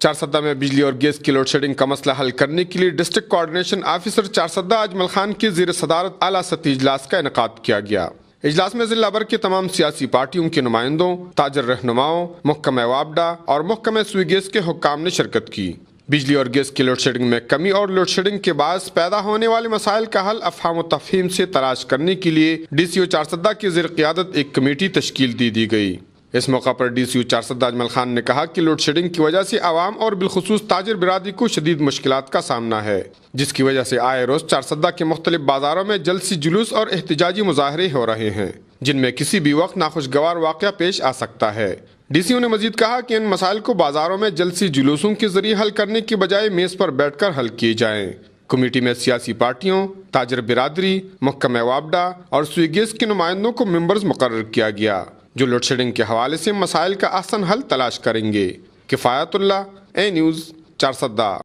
چارسدہ میں بجلی اور گیس کی لوڈ شیڈنگ کا مسئلہ حل کرنے کے لیے district coordination officer Charsadda Ajmal Khan کی زیر صدارت اعلیٰ سطحی اجلاس کا انعقاد کیا گیا۔ اجلاس میں ضلع بھر کے تمام سیاسی پارٹیوں کے نمائندوں، تاجر رہنماؤں، محکمہ وابڈہ اور محکمہ سوئی گیس کے حکام نے شرکت کی۔ بجلی اور گیس کی لوڈ شیڈنگ میں کمی اور لوڈ شیڈنگ کے باعث پیدا ہونے والے مسائل کا حل افہام و تفہیم سے تلاش کرنے کے لیے ڈی سی او چارسدہ کی زیر قیادت ایک کمیٹی تشکیل دی گئی۔ اس موقع پر ڈی سی او چارسدہ اجمل خان نے کہا کہ لوڈ شیڈنگ کی وجہ سے عوام اور بالخصوص تاجر برادری کو شدید مشکلات کا سامنا ہے، جس کی وجہ سے آئے روز چارسدہ کے مختلف بازاروں میں جلسی جلوس اور احتجاجی مظاہرے ہو رہے ہیں، جن میں کسی بھی وقت ناخوشگوار واقعہ پیش آ سکتا ہے۔ ڈی سی او نے مزید کہا کہ ان مسائل کو بازاروں میں جلسی جلوسوں کے ذریعے حل کرنے کی بجائے میز پر بیٹھ کر حل کیے جائیں۔ کمیٹی میں سیاسی پارٹیوں، تاجر برادری، محکمہ وابڈہ اور سوئی گیس کے نمائندوں کو ممبرز مقرر کیا گیا، جو لوڈ شیڈنگ کے حوالے سے مسائل کا احسن حل تلاش کریں گے۔ کفایت اللہ، اے نیوز، چارسدہ۔